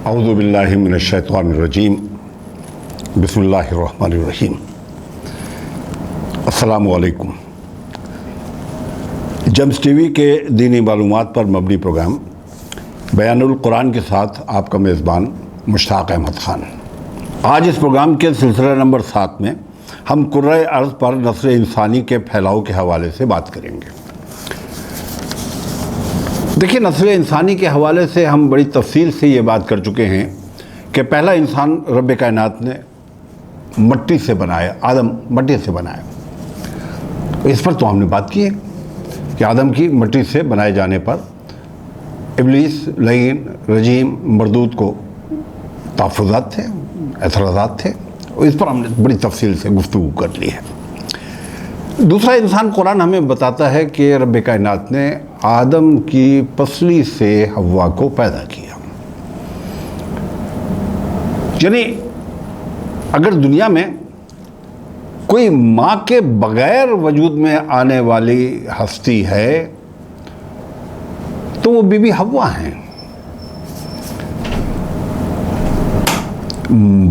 اعوذ باللہ من الشیطان الرجیم بسم اللہ الرحمن الرحیم۔ السلام علیکم۔ جمز ٹی وی کے دینی معلومات پر مبنی پروگرام بیان القرآن کے ساتھ آپ کا میزبان مشتاق احمد خان۔ آج اس پروگرام کے سلسلہ نمبر 7 میں ہم کرۂ ارض پر نسل انسانی کے پھیلاؤ کے حوالے سے بات کریں گے۔ دیکھیے، نسل انسانی کے حوالے سے ہم بڑی تفصیل سے یہ بات کر چکے ہیں کہ پہلا انسان رب کائنات نے مٹی سے بنایا، آدم مٹی سے بنایا۔ اس پر تو ہم نے بات کی ہے کہ آدم کی مٹی سے بنائے جانے پر ابلیس، لعین، رجیم، مردود کو تحفظات تھے، اعتراضات تھے، اور اس پر ہم نے بڑی تفصیل سے گفتگو کر لی ہے۔ دوسرا انسان قرآن ہمیں بتاتا ہے کہ رب کائنات نے آدم کی پسلی سے حوا کو پیدا کیا۔ یعنی اگر دنیا میں کوئی ماں کے بغیر وجود میں آنے والی ہستی ہے تو وہ بی بی حوا ہیں۔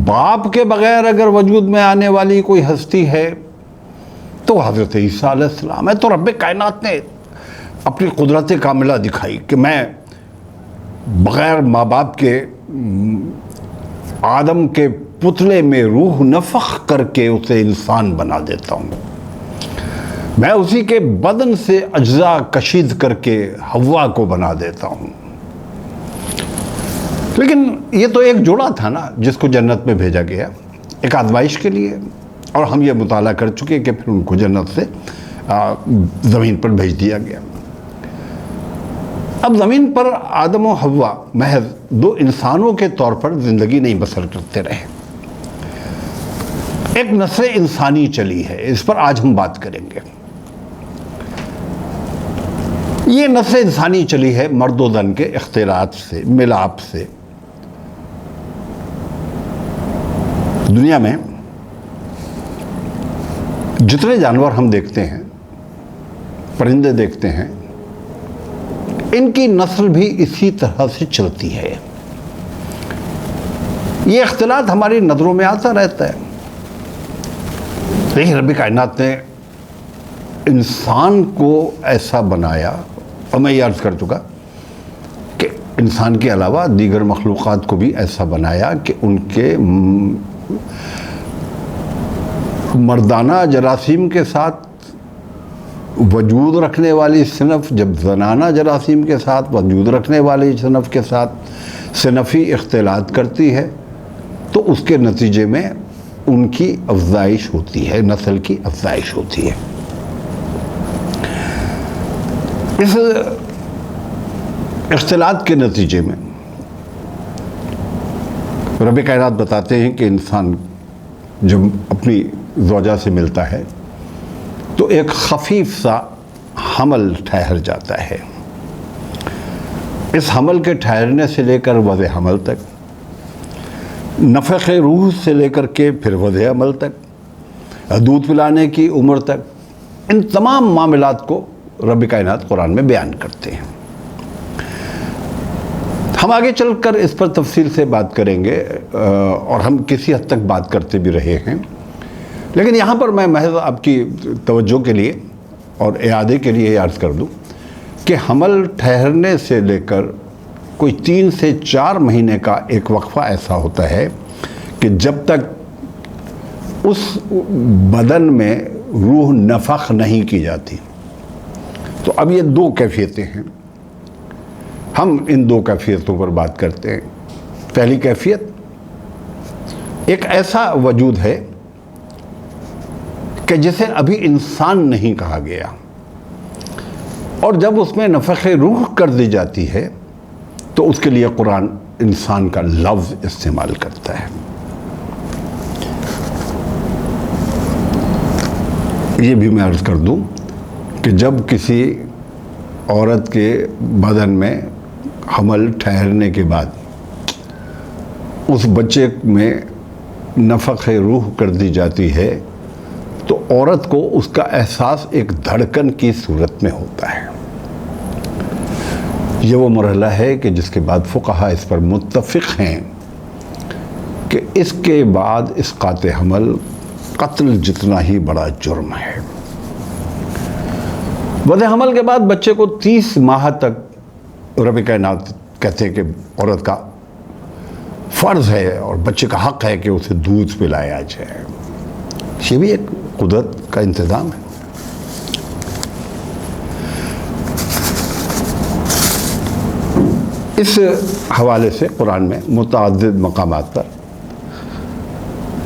باپ کے بغیر اگر وجود میں آنے والی کوئی ہستی ہے تو حضرت عیسیٰ علیہ السلام ہے۔ تو رب کائنات نے اپنی قدرت کاملہ دکھائی کہ میں بغیر ماں باپ کے آدم کے پتلے میں روح نفخ کر کے اسے انسان بنا دیتا ہوں، میں اسی کے بدن سے اجزاء کشید کر کے حوا کو بنا دیتا ہوں۔ لیکن یہ تو ایک جوڑا تھا نا جس کو جنت میں بھیجا گیا ایک آزمائش کے لیے، اور ہم یہ مطالعہ کر چکے کہ پھر ان کو جنت سے زمین پر بھیج دیا گیا۔ اب زمین پر آدم و حوا محض دو انسانوں کے طور پر زندگی نہیں بسر کرتے رہے، ایک نسل انسانی چلی ہے۔ اس پر آج ہم بات کریں گے۔ یہ نسل انسانی چلی ہے مرد و زن کے اختلاط سے، ملاپ سے۔ دنیا میں جتنے جانور ہم دیکھتے ہیں، پرندے دیکھتے ہیں، ان کی نسل بھی اسی طرح سے چلتی ہے۔ یہ اختلاط ہماری نظروں میں آتا رہتا ہے۔ لیکن رب کائنات نے انسان کو ایسا بنایا، اور میں یہ عرض کر چکا کہ انسان کے علاوہ دیگر مخلوقات کو بھی ایسا بنایا کہ ان کے مردانہ جراثیم کے ساتھ وجود رکھنے والی صنف جب زنانہ جراثیم کے ساتھ وجود رکھنے والی صنف کے ساتھ صنفی اختلاط کرتی ہے تو اس کے نتیجے میں ان کی افزائش ہوتی ہے، نسل کی افزائش ہوتی ہے۔ اس اختلاط کے نتیجے میں رب کائنات بتاتے ہیں کہ انسان جب اپنی زوجہ سے ملتا ہے تو ایک خفیف سا حمل ٹھہر جاتا ہے۔ اس حمل کے ٹھہرنے سے لے کر وضع حمل تک، نفخ روح سے لے کر کے پھر وضع حمل تک، دودھ پلانے کی عمر تک، ان تمام معاملات کو رب کائنات قرآن میں بیان کرتے ہیں۔ ہم آگے چل کر اس پر تفصیل سے بات کریں گے، اور ہم کسی حد تک بات کرتے بھی رہے ہیں، لیکن یہاں پر میں محض آپ کی توجہ کے لیے اور اعادے کے لیے یہ عرض کر دوں کہ حمل ٹھہرنے سے لے کر کوئی 3 سے 4 مہینے کا ایک وقفہ ایسا ہوتا ہے کہ جب تک اس بدن میں روح نفخ نہیں کی جاتی۔ تو اب یہ 2 کیفیتیں ہیں، ہم ان 2 کیفیتوں پر بات کرتے ہیں۔ پہلی کیفیت، ایک ایسا وجود ہے کہ جسے ابھی انسان نہیں کہا گیا، اور جب اس میں نفخ روح کر دی جاتی ہے تو اس کے لیے قرآن انسان کا لفظ استعمال کرتا ہے۔ یہ بھی میں عرض کر دوں کہ جب کسی عورت کے بدن میں حمل ٹھہرنے کے بعد اس بچے میں نفخ روح کر دی جاتی ہے تو عورت کو اس کا احساس ایک دھڑکن کی صورت میں ہوتا ہے۔ یہ وہ مرحلہ ہے کہ جس کے بعد فقہا اس پر متفق ہیں کہ اس کے بعد اسقاط حمل قتل جتنا ہی بڑا جرم ہے۔ وضع حمل کے بعد بچے کو 30 ماہ تک رب کائنات کہتے ہیں کہ عورت کا فرض ہے اور بچے کا حق ہے کہ اسے دودھ پلایا جائے۔ یہ بھی ایک قدرت کا انتظام ہے۔ اس حوالے سے قرآن میں متعدد مقامات پر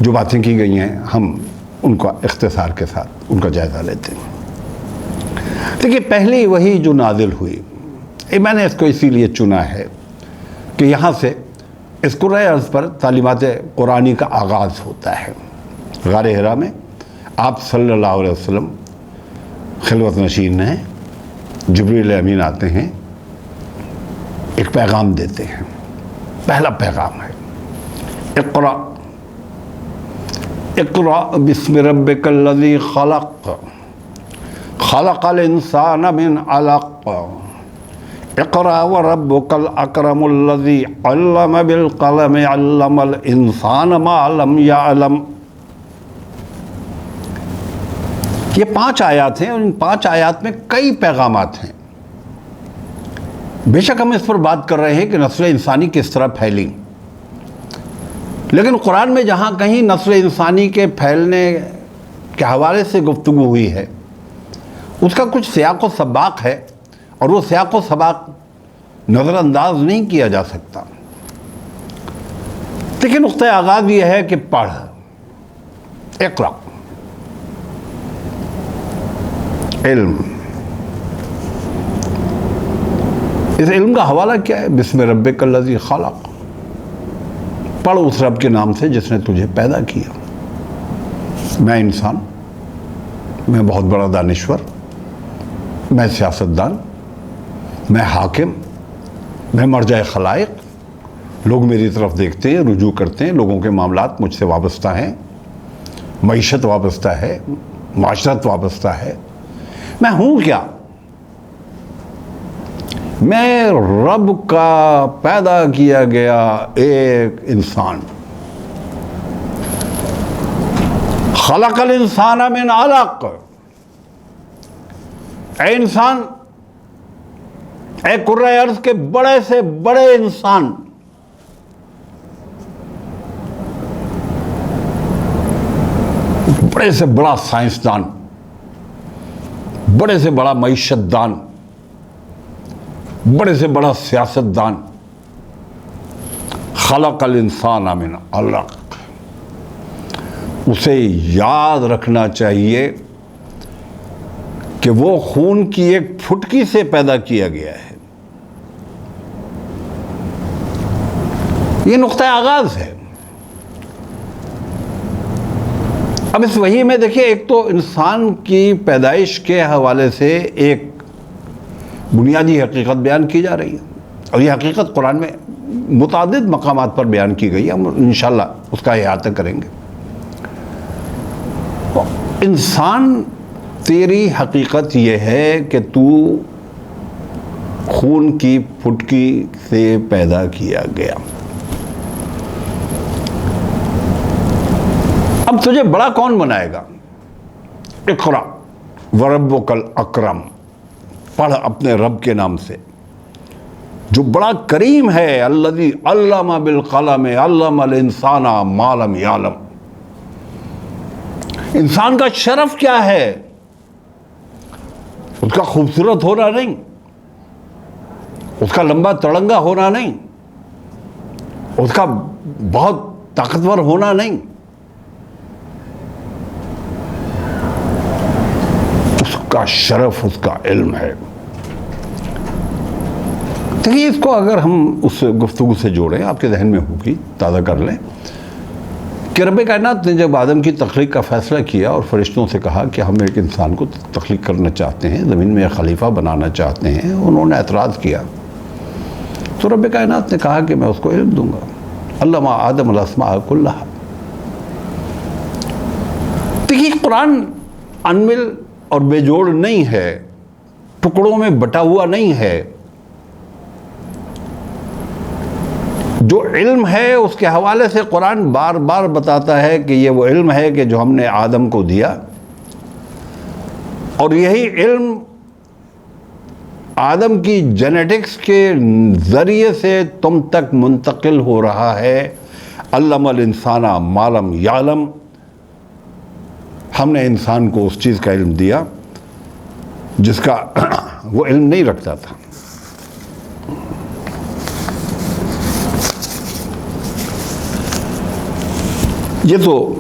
جو باتیں کی گئی ہیں ہم ان کا اختصار کے ساتھ ان کا جائزہ لیتے ہیں۔ دیکھیے، پہلی وہی جو نازل ہوئی، میں نے اس کو اسی لیے چنا ہے کہ یہاں سے اس قرۂ ارض پر تعلیمات قرآنی کا آغاز ہوتا ہے۔ غار حرا میں آپ صلی اللہ علیہ وسلم خلوت نشین ہیں، جبریل امین آتے ہیں، ایک پیغام دیتے ہیں۔ پہلا پیغام ہے اقرأ بسم ربک الذی خلق خلق الانسان من علق اقرأ وربک الاکرم الذی علم بالقلم علم الانسان ما لم یعلم۔ یہ 5 آیات ہیں اور ان 5 آیات میں کئی پیغامات ہیں۔ بے شک ہم اس پر بات کر رہے ہیں کہ نسل انسانی کس طرح پھیلی، لیکن قرآن میں جہاں کہیں نسل انسانی کے پھیلنے کے حوالے سے گفتگو ہوئی ہے اس کا کچھ سیاق و سباق ہے، اور وہ سیاق و سباق نظر انداز نہیں کیا جا سکتا۔ لیکن نقطۂ آغاز یہ ہے کہ پڑھ، اقرأ، علم۔ اس علم کا حوالہ کیا ہے؟ بسم ربک الذی خلق، پڑھ اس رب کے نام سے جس نے تجھے پیدا کیا۔ میں انسان، میں بہت بڑا دانشور، میں سیاستدان، میں حاکم، میں مرجع خلائق، لوگ میری طرف دیکھتے ہیں، رجوع کرتے ہیں، لوگوں کے معاملات مجھ سے وابستہ ہیں، معیشت وابستہ ہے، معاشرت وابستہ ہے۔ میں ہوں کیا؟ میں رب کا پیدا کیا گیا ایک انسان۔ خلق الانسان من علق، اے انسان، اے قرۂ ارض کے بڑے سے بڑے انسان، بڑے سے بڑا سائنسدان، بڑے سے بڑا معیشت دان، بڑے سے بڑا سیاستدان، خلق الانسان من علق۔ اسے یاد رکھنا چاہیے کہ وہ خون کی ایک پھٹکی سے پیدا کیا گیا ہے۔ یہ نقطۂ آغاز ہے۔ اب اس وحی میں دیکھیے، ایک تو انسان کی پیدائش کے حوالے سے ایک بنیادی حقیقت بیان کی جا رہی ہے، اور یہ حقیقت قرآن میں متعدد مقامات پر بیان کی گئی ہے۔ ہم انشاءاللہ اس کا احاطہ کریں گے۔ انسان، تیری حقیقت یہ ہے کہ تو خون کی پھٹکی سے پیدا کیا گیا۔ اب تجھے بڑا کون بنائے گا؟ اقرأ وربک الاکرم، پڑھ اپنے رب کے نام سے جو بڑا کریم ہے۔ الذی علم بالقلم علم الانسان ما لم یعلم۔ انسان کا شرف کیا ہے؟ اس کا خوبصورت ہونا نہیں، اس کا لمبا تڑنگا ہونا نہیں، اس کا بہت طاقتور ہونا نہیں، اس کا شرف اس کا علم ہے۔ دیکھیے، اس کو اگر ہم اس گفتگو سے جوڑیں، آپ کے ذہن میں ہوگی، تازہ کر لیں کہ رب کائنات نے جب آدم کی تخلیق کا فیصلہ کیا اور فرشتوں سے کہا کہ ہم ایک انسان کو تخلیق کرنا چاہتے ہیں، زمین میں ایک خلیفہ بنانا چاہتے ہیں، انہوں نے اعتراض کیا تو رب کائنات نے کہا کہ میں اس کو علم دوں گا۔ علم آدم الاسماء کلھا۔ دیکھیے، قرآن انمل اور بے جوڑ نہیں ہے، ٹکڑوں میں بٹا ہوا نہیں ہے، جو علم ہے اس کے حوالے سے قرآن بار بار بتاتا ہے کہ یہ وہ علم ہے کہ جو ہم نے آدم کو دیا، اور یہی علم آدم کی جینیٹکس کے ذریعے سے تم تک منتقل ہو رہا ہے۔ علم الانسان ما لم یعلم، ہم نے انسان کو اس چیز کا علم دیا جس کا وہ علم نہیں رکھتا تھا۔ یہ تو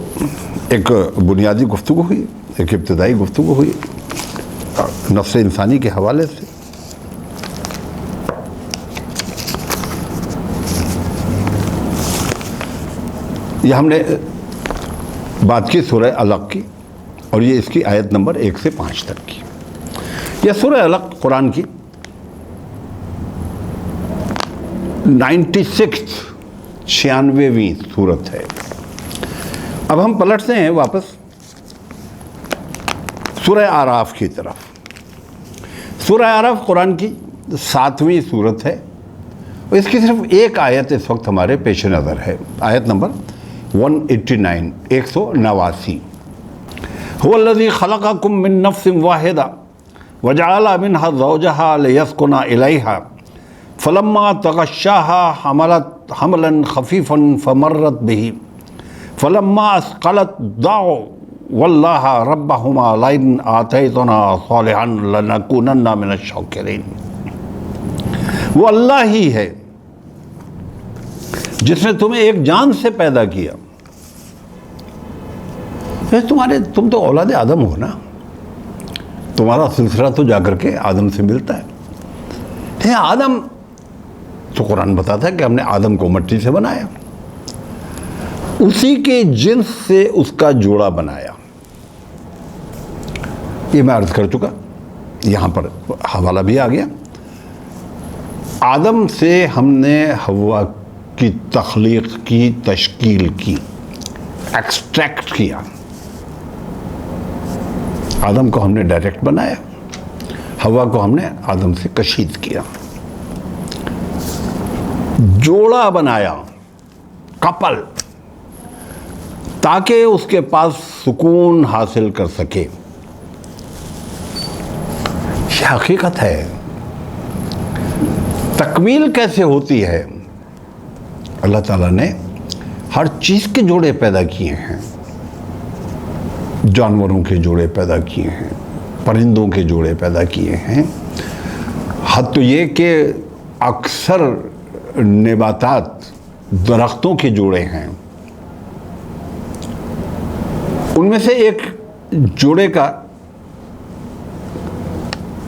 ایک بنیادی گفتگو ہوئی، ایک ابتدائی گفتگو ہوئی نفس انسانی کے حوالے سے۔ یہ ہم نے بات کی سورہ علق کی، اور یہ اس کی آیت نمبر 1 سے 5 تک کی۔ یہ سورہ علق قرآن کی 96ویں سورت ہے۔ اب ہم پلٹتے ہیں واپس سورہ اعراف کی طرف۔ سورہ اعراف قرآن کی 7ویں سورت ہے، اور اس کی صرف ایک آیت اس وقت ہمارے پیش نظر ہے، آیت نمبر 189 189۔ هو الذي خلقكم من نفس واحدة وجعل منها زوجها ليسكن إليها فلما تغشاها حملت حملا خفيفا فمرت به فلما أثقلت دعوا والله ربهما لئن آتيتنا صالحا لنكونن من الشاكرين۔ وہ اللہ ہی ہے جس نے تمہیں ایک جان سے پیدا کیا۔ تم تو اولاد آدم ہو نا، تمہارا سلسلہ تو جا کر کے آدم سے ملتا ہے۔ آدم تو قرآن بتاتا ہے کہ ہم نے آدم کو مٹی سے بنایا، اسی کے جنس سے اس کا جوڑا بنایا۔ یہ میں عرض کر چکا، یہاں پر حوالہ بھی آ گیا۔ آدم سے ہم نے حوا کی تخلیق کی، تشکیل کی، ایکسٹریکٹ کیا۔ آدم کو ہم نے ڈائریکٹ بنایا، حوا کو ہم نے آدم سے کشید کیا، جوڑا بنایا، کپل، تاکہ اس کے پاس سکون حاصل کر سکے۔ یہ حقیقت ہے۔ تکمیل کیسے ہوتی ہے؟ اللہ تعالیٰ نے ہر چیز کے جوڑے پیدا کیے ہیں، جانوروں کے جوڑے پیدا کیے ہیں، پرندوں کے جوڑے پیدا کیے ہیں، حد تو یہ کہ اکثر نباتات، درختوں کے جوڑے ہیں۔ ان میں سے ایک جوڑے کا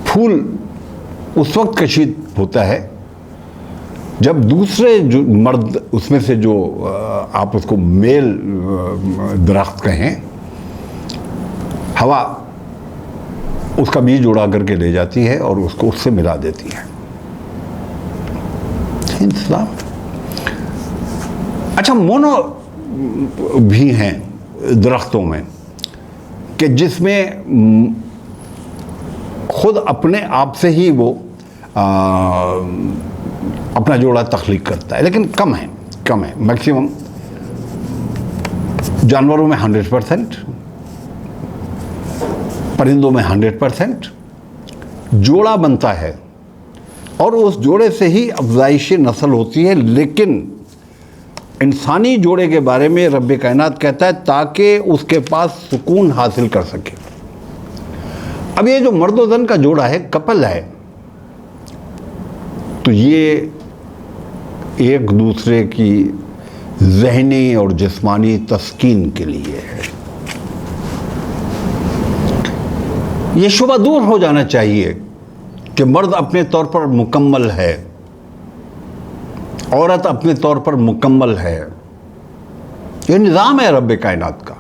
پھول اس وقت کشید ہوتا ہے جب دوسرے جو مرد، اس میں سے جو آپ اس کو میل درخت کہیں، ہوا اس کا بیج اڑا کر کے لے جاتی ہے اور اس کو اس سے ملا دیتی ہے۔ انتظام۔ اچھا، مونو بھی ہیں درختوں میں کہ جس میں خود اپنے آپ سے ہی وہ اپنا جوڑا تخلیق کرتا ہے، لیکن کم ہے۔ میکسیمم جانوروں میں 100%، پرندوں میں 100% جوڑا بنتا ہے، اور اس جوڑے سے ہی افزائش نسل ہوتی ہے۔ لیکن انسانی جوڑے کے بارے میں رب کائنات کہتا ہے تاکہ اس کے پاس سکون حاصل کر سکے۔ اب یہ جو مرد و زن کا جوڑا ہے، کپل ہے، تو یہ ایک دوسرے کی ذہنی اور جسمانی تسکین کے لیے ہے۔ یہ شبہ دور ہو جانا چاہیے کہ مرد اپنے طور پر مکمل ہے، عورت اپنے طور پر مکمل ہے۔ یہ نظام ہے رب کائنات کا،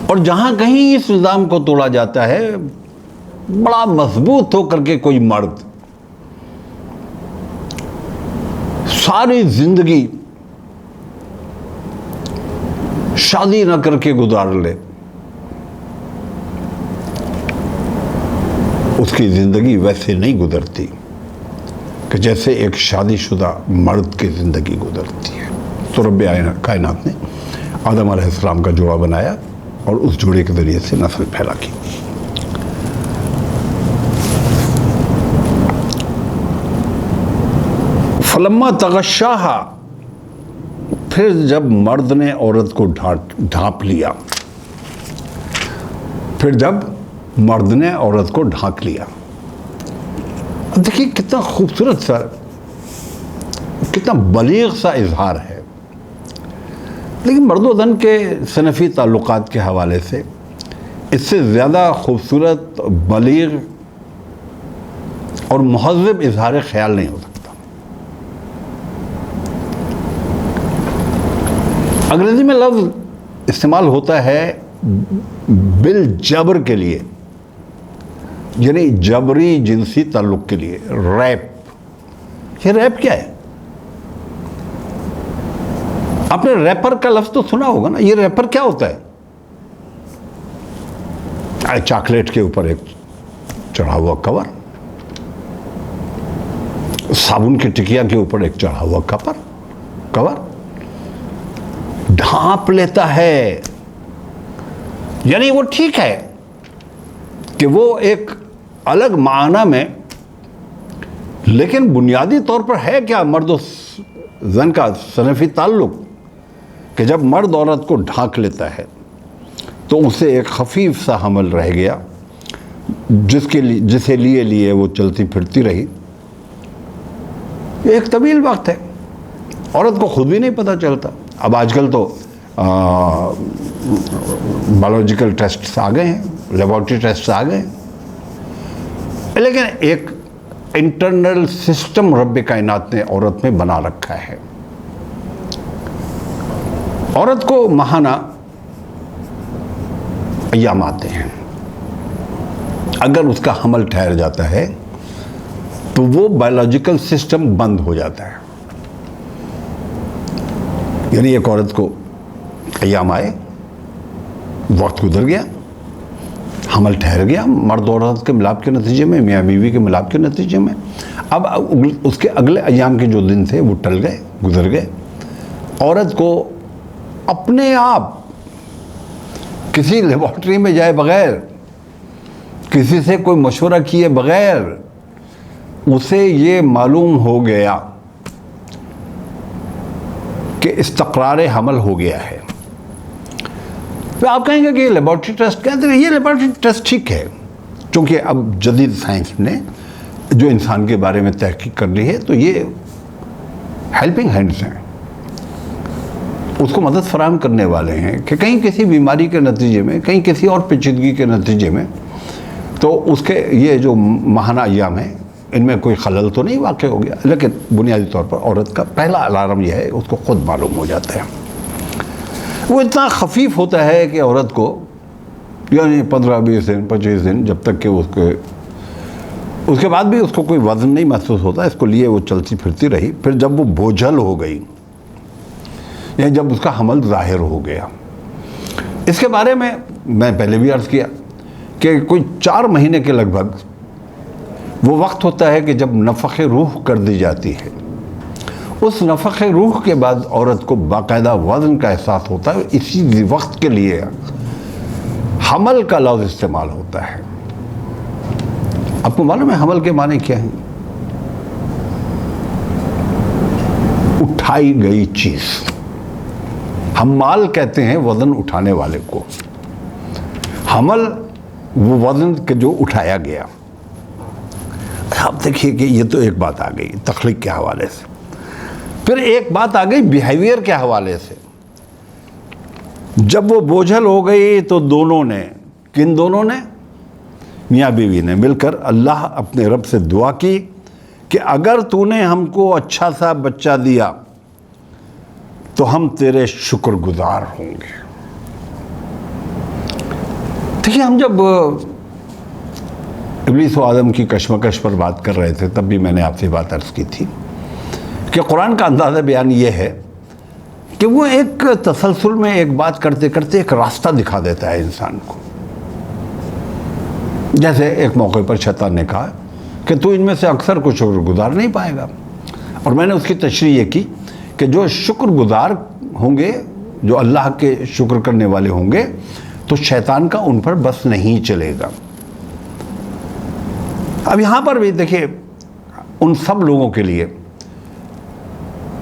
اور جہاں کہیں اس نظام کو توڑا جاتا ہے، بڑا مضبوط ہو کر کے کوئی مرد ساری زندگی شادی نہ کر کے گزار لے، اس کی زندگی ویسے نہیں گزرتی۔ کہ جیسے ایک شادی شدہ مرد کی زندگی گزرتی ہے۔ تو رب کائنات نے آدم علیہ السلام کا جوڑا بنایا اور اس جوڑے کے ذریعے سے نسل پھیلا کی۔ فلما تغشاہا، پھر جب مرد نے عورت کو ڈھانپ لیا، دیکھیے کتنا خوبصورت سا، کتنا بلیغ سا اظہار ہے۔ لیکن مرد و زن کے صنفی تعلقات کے حوالے سے اس سے زیادہ خوبصورت، بلیغ اور مہذب اظہار خیال نہیں ہو سکتا۔ انگریزی میں لفظ استعمال ہوتا ہے بالجبر کے لیے، یعنی جبری جنسی تعلق کے لیے، ریپ۔ یہ ریپ کیا ہے؟ آپ نے ریپر کا لفظ تو سنا ہوگا نا۔ یہ ریپر کیا ہوتا ہے؟ چاکلیٹ کے اوپر ایک چڑھا ہوا کور، صابن کی ٹکیا کے اوپر ایک چڑھا ہوا کور، ڈھانپ لیتا ہے۔ یعنی وہ ٹھیک ہے کہ وہ ایک الگ معنی میں، لیکن بنیادی طور پر ہے کیا مرد و زن کا صنفی تعلق، کہ جب مرد عورت کو ڈھانک لیتا ہے تو اسے ایک خفیف سا حمل رہ گیا، جسے لیے وہ چلتی پھرتی رہی۔ یہ ایک طویل وقت ہے، عورت کو خود بھی نہیں پتہ چلتا۔ اب آج کل تو بایولوجیکل ٹیسٹس آ گئے ہیں، لیبارٹری ٹیسٹس آ گئے ہیں، لیکن ایک انٹرنل سسٹم رب کائنات نے عورت میں بنا رکھا ہے۔ عورت کو ماہانہ ایام آتے ہیں، اگر اس کا حمل ٹھہر جاتا ہے تو وہ بایولوجیکل سسٹم بند ہو جاتا ہے۔ یعنی ایک عورت کو ایام آئے، وقت گزر گیا، حمل ٹھہر گیا، مرد عورت کے ملاپ کے نتیجے میں، میاں بیوی کے ملاپ کے نتیجے میں، اب اس کے اگلے ایام کے جو دن تھے وہ ٹل گئے، گزر گئے۔ عورت کو اپنے آپ کسی لیبارٹری میں جائے بغیر، کسی سے کوئی مشورہ کیے بغیر، اسے یہ معلوم ہو گیا کہ استقرار حمل ہو گیا ہے۔ پھر آپ کہیں گے کہ یہ لیبارٹری ٹیسٹ کہتے ہیں، یہ لیبارٹری ٹیسٹ ٹھیک ہے، چونکہ اب جدید سائنس نے جو انسان کے بارے میں تحقیق کر لی ہے تو یہ ہیلپنگ ہینڈز ہیں، اس کو مدد فراہم کرنے والے ہیں کہ کہیں کسی بیماری کے نتیجے میں، کہیں کسی اور پیچیدگی کے نتیجے میں تو اس کے یہ جو ماہانہ ایام ہیں ان میں کوئی خلل تو نہیں واقع ہو گیا، لیکن بنیادی طور پر عورت کا پہلا الارم یہ ہے، اس کو خود معلوم ہو جاتا ہے۔ وہ اتنا خفیف ہوتا ہے کہ عورت کو یعنی 15 20 دن 25 دن، جب تک کہ اس کے بعد بھی اس کو کوئی وزن نہیں محسوس ہوتا، اس کو لیے وہ چلتی پھرتی رہی۔ پھر جب وہ بوجھل ہو گئی، یعنی جب اس کا حمل ظاہر ہو گیا، اس کے بارے میں پہلے بھی عرض کیا کہ کوئی 4 مہینے کے لگ بھگ وہ وقت ہوتا ہے کہ جب نفخ روح کر دی جاتی ہے۔ اس نفخ روح کے بعد عورت کو باقاعدہ وزن کا احساس ہوتا ہے، اسی وقت کے لیے حمل کا لفظ استعمال ہوتا ہے۔ آپ کو معلوم ہے حمل کے معنی کیا ہیں؟ اٹھائی گئی چیز۔ حمال کہتے ہیں وزن اٹھانے والے کو، حمل وہ وزن کے جو اٹھایا گیا۔ اب دیکھیے کہ یہ تو ایک بات آ گئی تخلیق کے حوالے سے، پھر ایک بات آ گئی بیہیویئر کے حوالے سے۔ جب وہ بوجھل ہو گئی تو دونوں نے، کن دونوں نے؟ میاں بیوی نے مل کر اللہ اپنے رب سے دعا کی کہ اگر تو نے ہم کو اچھا سا بچہ دیا تو ہم تیرے شکر گزار ہوں گے۔ دیکھیے ہم جب ابلیس و آدم کی کشمکش پر بات کر رہے تھے تب بھی میں نے آپ سے بات عرض کی تھی کہ قرآن کا اندازہ بیان یہ ہے کہ وہ ایک تسلسل میں ایک بات کرتے کرتے ایک راستہ دکھا دیتا ہے انسان کو۔ جیسے ایک موقع پر شیطان نے کہا کہ تو ان میں سے اکثر کو شکر گزار نہیں پائے گا. اور میں نے اس کی تشریح یہ کی کہ جو شکر گزار ہوں گے، جو اللہ کے شکر کرنے والے ہوں گے، تو شیطان کا ان پر بس نہیں چلے گا. اب یہاں پر بھی دیکھیں، ان سب لوگوں کے لیے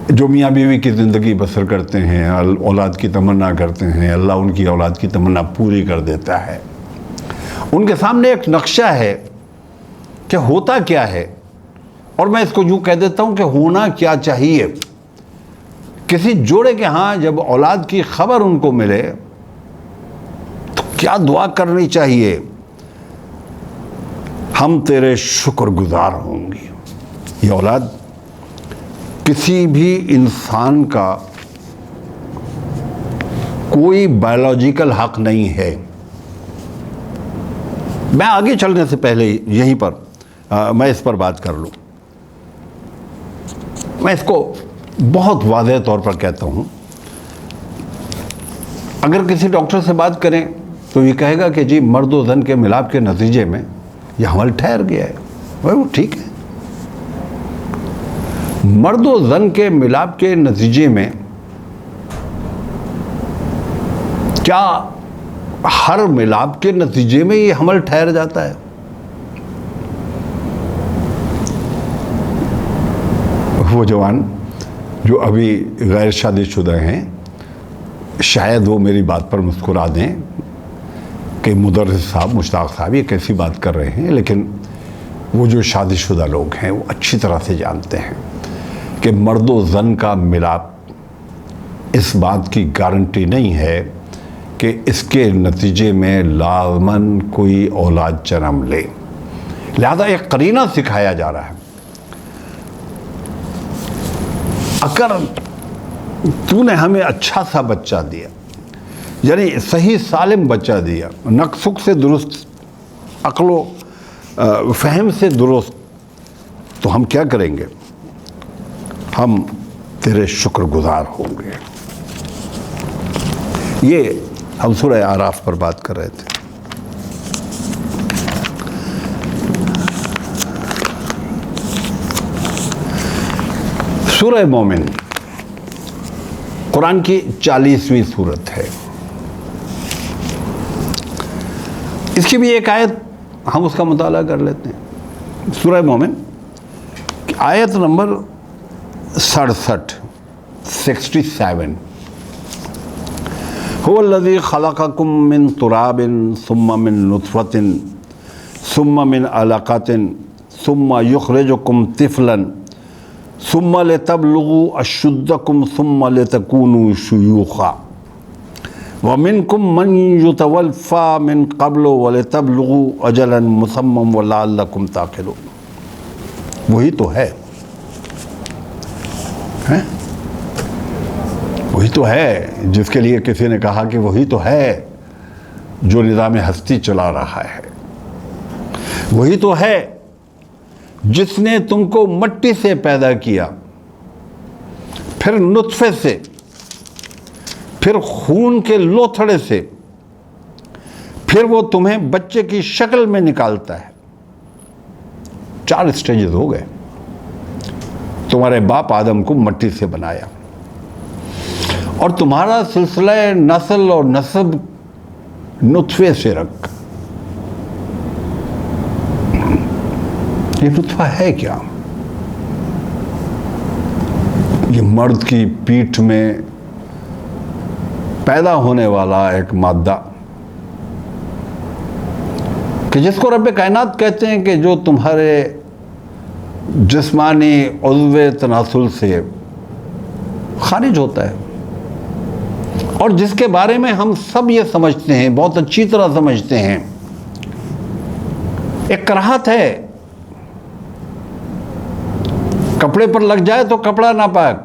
جو میاں بیوی کی زندگی بسر کرتے ہیں، اولاد کی تمنا کرتے ہیں، اللہ ان کی اولاد کی تمنا پوری کر دیتا ہے. ان کے سامنے ایک نقشہ ہے کہ ہوتا کیا ہے، اور میں اس کو یوں کہہ دیتا ہوں کہ ہونا کیا چاہیے. کسی جوڑے کے ہاں جب اولاد کی خبر ان کو ملے تو کیا دعا کرنی چاہیے؟ ہم تیرے شکر گزار ہوں گے. یہ اولاد کسی بھی انسان کا کوئی بایولوجیکل حق نہیں ہے. میں آگے چلنے سے پہلے یہیں پر میں اس پر بات کر لوں. میں اس کو بہت واضح طور پر کہتا ہوں. اگر کسی ڈاکٹر سے بات کریں تو یہ کہے گا کہ جی مرد و زن کے ملاپ کے نتیجے میں یہ حمل ٹھہر گیا ہے. وہ ٹھیک ہے، مرد و زن کے ملاپ کے نتیجے میں کیا ہر ملاپ کے نتیجے میں یہ حمل ٹھہر جاتا ہے؟ وہ جوان جو ابھی غیر شادی شدہ ہیں شاید وہ میری بات پر مسکرا دیں کہ مدرس صاحب، مشتاق صاحب یہ کیسی بات کر رہے ہیں، لیکن وہ جو شادی شدہ لوگ ہیں وہ اچھی طرح سے جانتے ہیں کہ مرد و زن کا ملاپ اس بات کی گارنٹی نہیں ہے کہ اس کے نتیجے میں لازماً کوئی اولاد جنم لے. لہذا ایک قرینہ سکھایا جا رہا ہے. اگر تو نے ہمیں اچھا سا بچہ دیا، یعنی صحیح سالم بچہ دیا، نقص سے درست، عقل و فہم سے درست، تو ہم کیا کریں گے؟ ہم تیرے شکر گزار ہوں گے. یہ ہم سورہ اعراف پر بات کر رہے تھے. سورہ مومن قرآن کی 40ویں سورت ہے. اس کی بھی ایک آیت ہم اس کا مطالعہ کر لیتے ہیں. سورہ مومن آیت نمبر 67. هو الذي خلقكم من تراب ثم من نطفة ثم من علقة ثم يخرجكم طفلا ثم لتبلغوا أشدكم ثم لتكونوا شيوخا ومنكم من يتوفى من قبل ولتبلغوا أجلا مسمى ولعلكم تعقلون. وہی تو ہے، وہی تو ہے جس کے لیے کسی نے کہا کہ وہی تو ہے جو نظام ہستی چلا رہا ہے. وہی تو ہے جس نے تم کو مٹی سے پیدا کیا، پھر نطفے سے، پھر خون کے لوتھڑے سے، پھر وہ تمہیں بچے کی شکل میں نکالتا ہے. 4 سٹیجز ہو گئے. تمہارے باپ آدم کو مٹی سے بنایا، اور تمہارا سلسلہ نسل اور نسب نطفے سے رکھ. یہ نطفہ ہے کیا؟ یہ مرد کی پیٹھ میں پیدا ہونے والا ایک مادہ کہ جس کو رب کائنات کہتے ہیں کہ جو تمہارے جسمانی عضو تناسل سے خارج ہوتا ہے، اور جس کے بارے میں ہم سب یہ سمجھتے ہیں، بہت اچھی طرح سمجھتے ہیں، ایک کراہت ہے. کپڑے پر لگ جائے تو کپڑا ناپاک،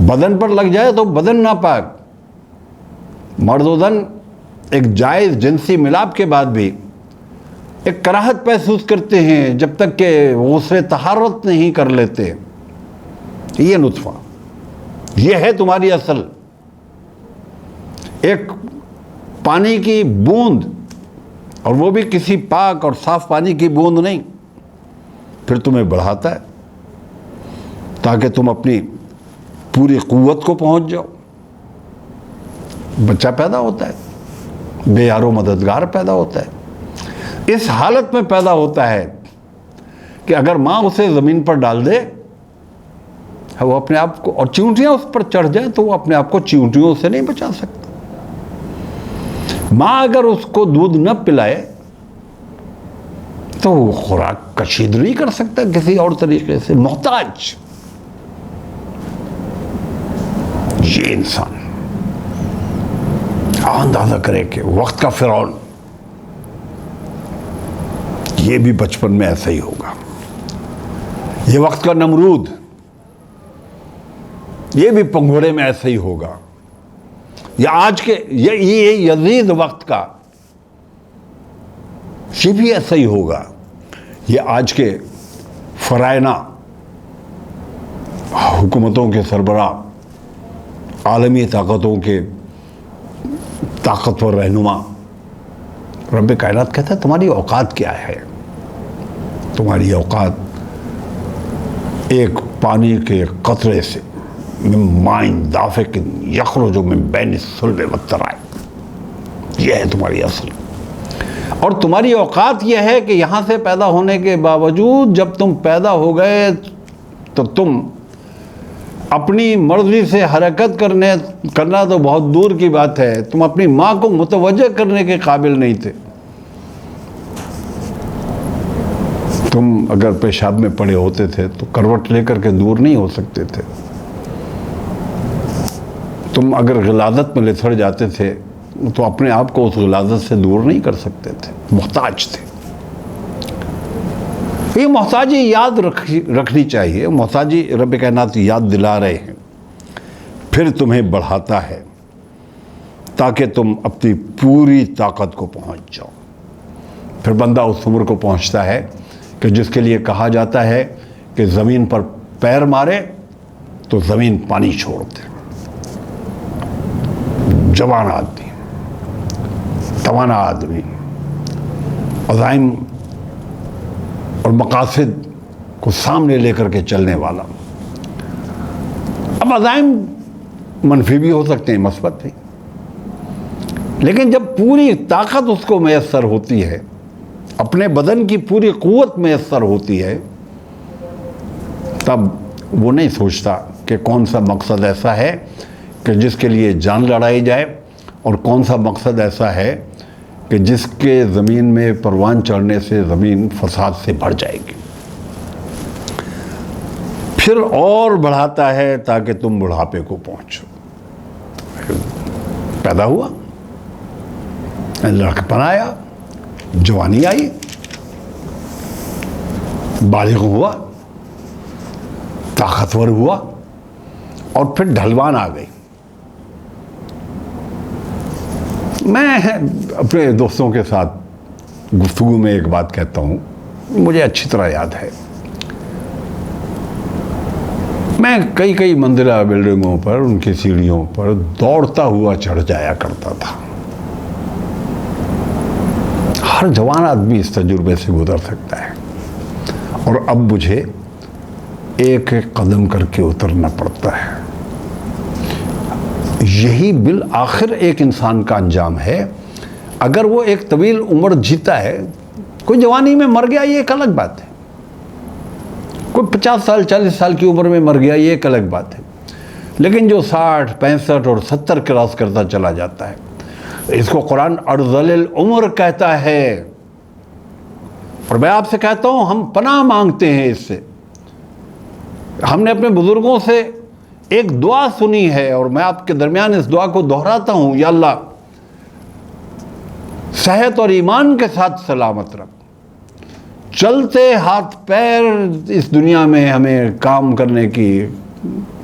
بدن پر لگ جائے تو بدن ناپاک. مرد و زن ایک جائز جنسی ملاپ کے بعد بھی ایک کراہت محسوس کرتے ہیں جب تک کہ غسل طہارت نہیں کر لیتے. یہ نطفہ، یہ ہے تمہاری اصل. ایک پانی کی بوند، اور وہ بھی کسی پاک اور صاف پانی کی بوند نہیں، پھر تمہیں بڑھاتا ہے تاکہ تم اپنی پوری قوت کو پہنچ جاؤ. بچہ پیدا ہوتا ہے، بے یار و مددگار پیدا ہوتا ہے، اس حالت میں پیدا ہوتا ہے کہ اگر ماں اسے زمین پر ڈال دے وہ اپنے آپ کو، اور چیونٹیاں اس پر چڑھ جائیں تو وہ اپنے آپ کو چیونٹیوں سے نہیں بچا سکتا. ماں اگر اس کو دودھ نہ پلائے تو وہ خوراک کشید نہیں کر سکتا کسی اور طریقے سے، محتاج. یہ انسان اندازہ کرے کہ وقت کا فرعون یہ بھی بچپن میں ایسا ہی ہوگا، یہ وقت کا نمرود یہ بھی پنگھوڑے میں ایسا ہی ہوگا، یا آج کے یہ یزید وقت کا یہ بھی ایسا ہی ہوگا، یہ آج کے فرائنا حکومتوں کے سربراہ، عالمی طاقتوں کے طاقتور رہنما. رب کائنات کہتا ہے تمہاری اوقات کیا ہے؟ تمہاری اوقات ایک پانی کے قطرے سے، من مائن دافق یخرج من بین الصلب والترائب، یہ ہے تمہاری اصل. اور تمہاری اوقات یہ ہے کہ یہاں سے پیدا ہونے کے باوجود جب تم پیدا ہو گئے تو تم اپنی مرضی سے حرکت کرنا تو بہت دور کی بات ہے، تم اپنی ماں کو متوجہ کرنے کے قابل نہیں تھے. تم اگر پیشاب میں پڑے ہوتے تھے تو کروٹ لے کر کے دور نہیں ہو سکتے تھے. تم اگر غلاظت میں لتھڑ جاتے تھے تو اپنے آپ کو اس غلاظت سے دور نہیں کر سکتے تھے، محتاج تھے. یہ محتاجی یاد رکھنی چاہیے، محتاجی رب کائنات یاد دلا رہے ہیں. پھر تمہیں بڑھاتا ہے تاکہ تم اپنی پوری طاقت کو پہنچ جاؤ. پھر بندہ اس عمر کو پہنچتا ہے کہ جس کے لیے کہا جاتا ہے کہ زمین پر پیر مارے تو زمین پانی چھوڑ دے. جوان آدمی، توانا آدمی، عزائم اور مقاصد کو سامنے لے کر کے چلنے والا. اب عزائم منفی بھی ہو سکتے ہیں، مثبت بھی، لیکن جب پوری طاقت اس کو میسر ہوتی ہے، اپنے بدن کی پوری قوت میسر ہوتی ہے، تب وہ نہیں سوچتا کہ کون سا مقصد ایسا ہے کہ جس کے لیے جان لڑائی جائے، اور کون سا مقصد ایسا ہے کہ جس کے زمین میں پروان چڑھنے سے زمین فساد سے بھر جائے گی. پھر اور بڑھاتا ہے تاکہ تم بڑھاپے کو پہنچو. پیدا ہوا، لڑکپن آیا، جوانی آئی، بالغ ہوا، طاقتور ہوا، اور پھر ڈھلوان آ گئی. میں اپنے دوستوں کے ساتھ گفتگو میں ایک بات کہتا ہوں، مجھے اچھی طرح یاد ہے. میں کئی منزلہ بلڈنگوں پر، ان کی سیڑھیوں پر دوڑتا ہوا چڑھ جایا کرتا تھا. ہر جوان آدمی اس تجربے سے گزر سکتا ہے، اور اب مجھے ایک ایک قدم کر کے اترنا پڑتا ہے. یہی بالآخر ایک انسان کا انجام ہے. اگر وہ ایک طویل عمر جیتا ہے، کوئی جوانی میں مر گیا یہ ایک الگ بات ہے، کوئی 50 سال 40 سال کی عمر میں مر گیا یہ ایک الگ بات ہے، لیکن جو 60 65 اور 70 کراس کرتا چلا جاتا ہے، اس کو قرآن ارذل العمر کہتا ہے. اور میں آپ سے کہتا ہوں، ہم پناہ مانگتے ہیں اس سے. ہم نے اپنے بزرگوں سے ایک دعا سنی ہے، اور میں آپ کے درمیان اس دعا کو دہراتا ہوں، یا اللہ صحت اور ایمان کے ساتھ سلامت رکھ، چلتے ہاتھ پیر اس دنیا میں ہمیں کام کرنے کی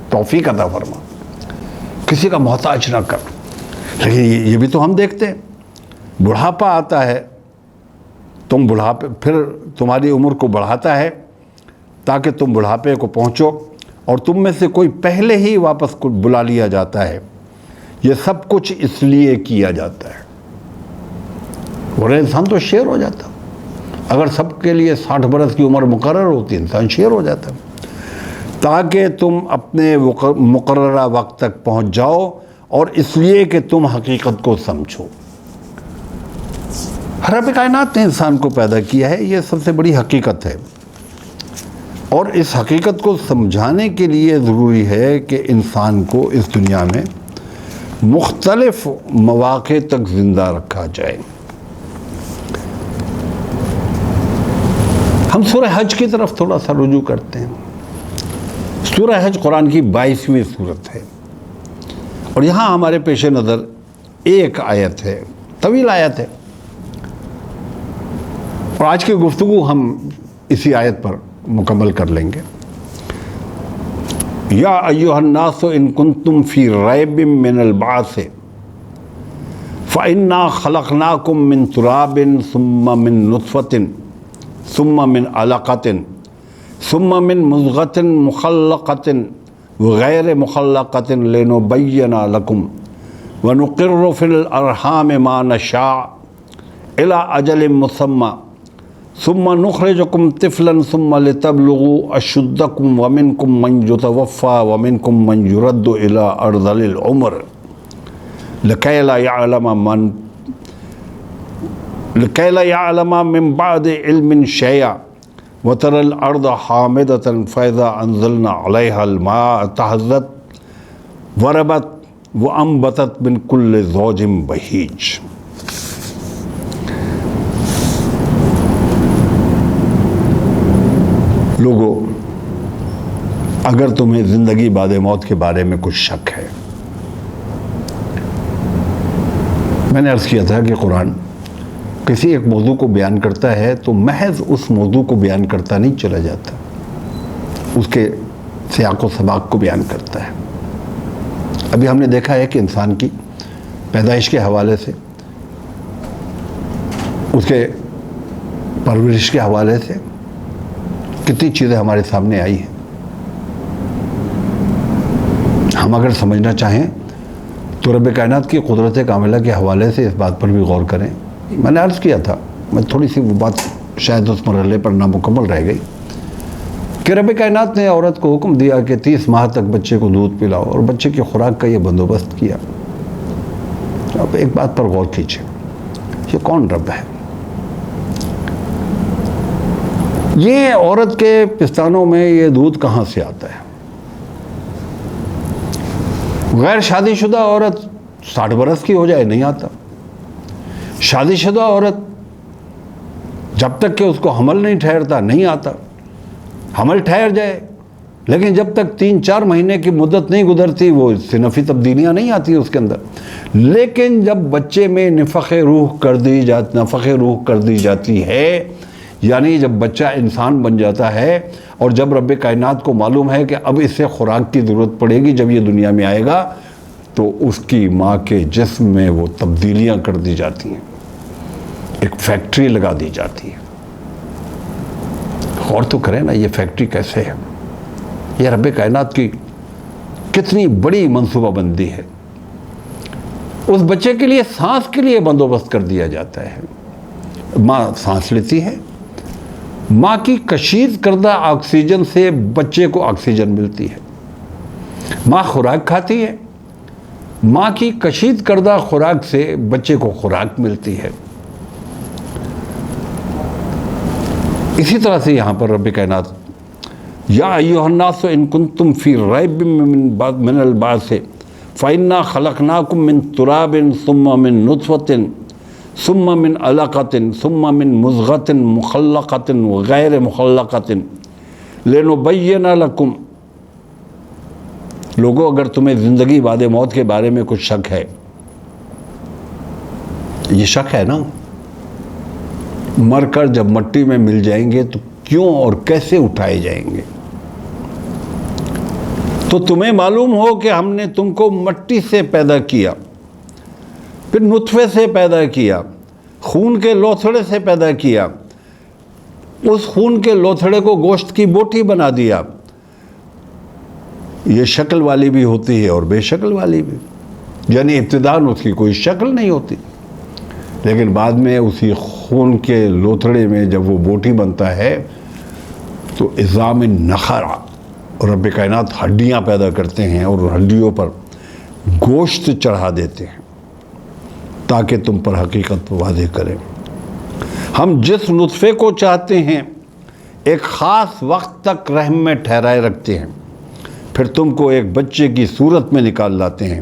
توفیق عطا فرما، کسی کا محتاج نہ کر. لیکن یہ بھی تو ہم دیکھتے ہیں، بڑھاپا آتا ہے، تم بڑھاپے، پھر تمہاری عمر کو بڑھاتا ہے تاکہ تم بڑھاپے کو پہنچو، اور تم میں سے کوئی پہلے ہی واپس بلا لیا جاتا ہے. یہ سب کچھ اس لیے کیا جاتا ہے، اور انسان تو شیر ہو جاتا. اگر سب کے لیے 60 برس کی عمر مقرر ہوتی انسان شیر ہو جاتا، تاکہ تم اپنے مقررہ وقت تک پہنچ جاؤ، اور اس لیے کہ تم حقیقت کو سمجھو۔ رب کائنات نے انسان کو پیدا کیا ہے، یہ سب سے بڑی حقیقت ہے، اور اس حقیقت کو سمجھانے کے لیے ضروری ہے کہ انسان کو اس دنیا میں مختلف مواقع تک زندہ رکھا جائے۔ ہم سورہ حج کی طرف تھوڑا سا رجوع کرتے ہیں۔ سورہ حج قرآن کی 22ویں سورت ہے، اور یہاں ہمارے پیش نظر ایک آیت ہے، طویل آیت ہے، اور آج کی گفتگو ہم اسی آیت پر مکمل کر لیں گے۔ یا ایھا الناس ان کنتم فی ریب من البعث فإنا خلقناکم من تراب ثم من نطفۃ ثم من علقۃ ثم من مضغۃ مخلقۃ وغیر مخلقۃ لنبین لکم ونقر فی الارحام ما نشاء الی اجل مسمى ثم نخرجکم طفلا ثم لتبلغوا اشدکم ومنکم من یتوفى ومنکم من یرد الی ارذل العمر لکی لا یعلم من بعد علم شیئا وترى الارض حامدة فاذا انزلنا عليها الماء اهتزت وربت وانبتت من كل زوج بهيج۔ لوگو، اگر تمہیں زندگی بعد موت کے بارے میں کچھ شک ہے، میں نے عرض کیا تھا کہ قرآن کسی ایک موضوع کو بیان کرتا ہے تو محض اس موضوع کو بیان کرتا نہیں چلا جاتا، اس کے سیاق و سباق کو بیان کرتا ہے۔ ابھی ہم نے دیکھا ہے کہ انسان کی پیدائش کے حوالے سے، اس کے پرورش کے حوالے سے کتنی چیزیں ہمارے سامنے آئی ہیں۔ ہم اگر سمجھنا چاہیں تو رب کائنات کی قدرت کاملہ کے حوالے سے اس بات پر بھی غور کریں۔ میں نے عرض کیا تھا، میں تھوڑی سی وہ بات شاید اس مرحلے پر نامکمل رہ گئی، کہ رب کائنات نے عورت کو حکم دیا کہ 30 ماہ تک بچے کو دودھ پلاؤ، اور بچے کی خوراک کا یہ بندوبست کیا۔ اب ایک بات پر غور کیجیے، یہ کون رب ہے؟ یہ عورت کے پستانوں میں یہ دودھ کہاں سے آتا ہے؟ غیر شادی شدہ عورت 60 برس کی ہو جائے نہیں آتا۔ شادی شدہ عورت جب تک کہ اس کو حمل نہیں ٹھہرتا نہیں آتا۔ حمل ٹھہر جائے لیکن جب تک 3-4 مہینے کی مدت نہیں گزرتی وہ صنفی تبدیلیاں نہیں آتی اس کے اندر۔ لیکن جب بچے میں نفخ روح کر دی جاتی ہے، یعنی جب بچہ انسان بن جاتا ہے، اور جب رب کائنات کو معلوم ہے کہ اب اس سے خوراک کی ضرورت پڑے گی جب یہ دنیا میں آئے گا، تو اس کی ماں کے جسم میں وہ تبدیلیاں کر دی جاتی ہیں، ایک فیکٹری لگا دی جاتی ہے۔ غور تو کریں نا، یہ فیکٹری کیسے ہے؟ یہ رب کائنات کی کتنی بڑی منصوبہ بندی ہے۔ اس بچے کے لیے سانس کے لیے بندوبست کر دیا جاتا ہے۔ ماں سانس لیتی ہے، ماں کی کشید کردہ آکسیجن سے بچے کو آکسیجن ملتی ہے۔ ماں خوراک کھاتی ہے، ماں کی کشید کردہ خوراک سے بچے کو خوراک ملتی ہے۔ اسی طرح سے یہاں پر رب کائنات یا ایھا الناس ان کنتم فی ریب من البعث فإنا خلقناکم من تراب ثم من نطفۃ ثم من علقۃ ثم من مضغۃ مخلقۃ وغیر مخلقۃ لنبین لکم۔ لوگوں، اگر تمہیں زندگی بعد موت کے بارے میں کچھ شک ہے، یہ شک ہے نا، مر کر جب مٹی میں مل جائیں گے تو کیوں اور کیسے اٹھائے جائیں گے؟ تو تمہیں معلوم ہو کہ ہم نے تم کو مٹی سے پیدا کیا، پھر نطفے سے پیدا کیا، خون کے لوتھڑے سے پیدا کیا، اس خون کے لوتھڑے کو گوشت کی بوٹی بنا دیا۔ یہ شکل والی بھی ہوتی ہے اور بے شکل والی بھی، یعنی ابتداءً اس کی کوئی شکل نہیں ہوتی، لیکن بعد میں اسی خون کے لوتھڑے میں جب وہ بوٹی بنتا ہے تو عظام نخرہ، رب کائنات ہڈیاں پیدا کرتے ہیں اور ہڈیوں پر گوشت چڑھا دیتے ہیں تاکہ تم پر حقیقت واضح کریں۔ ہم جس نطفے کو چاہتے ہیں ایک خاص وقت تک رحم میں ٹھہرائے رکھتے ہیں، پھر تم کو ایک بچے کی صورت میں نکال لاتے ہیں،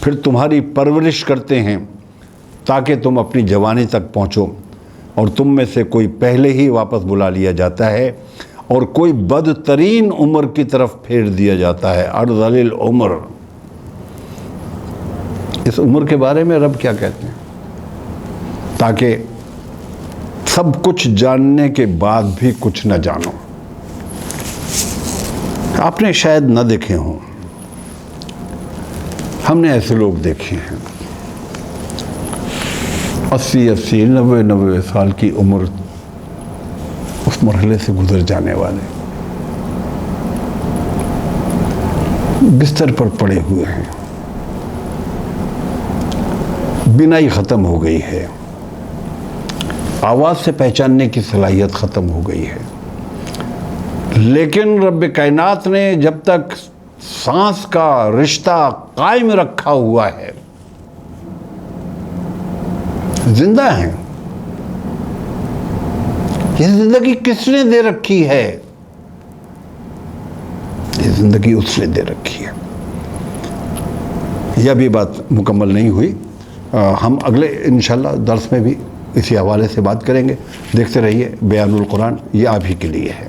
پھر تمہاری پرورش کرتے ہیں تاکہ تم اپنی جوانی تک پہنچو، اور تم میں سے کوئی پہلے ہی واپس بلا لیا جاتا ہے اور کوئی بدترین عمر کی طرف پھیر دیا جاتا ہے، ارذل العمر۔ اس عمر کے بارے میں رب کیا کہتے ہیں؟ تاکہ سب کچھ جاننے کے بعد بھی کچھ نہ جانو۔ آپ نے شاید نہ دیکھے ہوں، ہم نے ایسے لوگ دیکھے ہیں 80 90 سال کی عمر، اس مرحلے سے گزر جانے والے بستر پر پڑے ہوئے ہیں، بینائی ختم ہو گئی ہے، آواز سے پہچاننے کی صلاحیت ختم ہو گئی ہے، لیکن رب کائنات نے جب تک سانس کا رشتہ قائم رکھا ہوا ہے زندہ ہیں۔ یہ زندگی کس نے دے رکھی ہے؟ یہ زندگی اس نے دے رکھی ہے۔ یہ بھی بات مکمل نہیں ہوئی، ہم اگلے انشاءاللہ درس میں بھی اسی حوالے سے بات کریں گے۔ دیکھتے رہیے بیان القرآن، یہ آپ ہی کے لیے ہے۔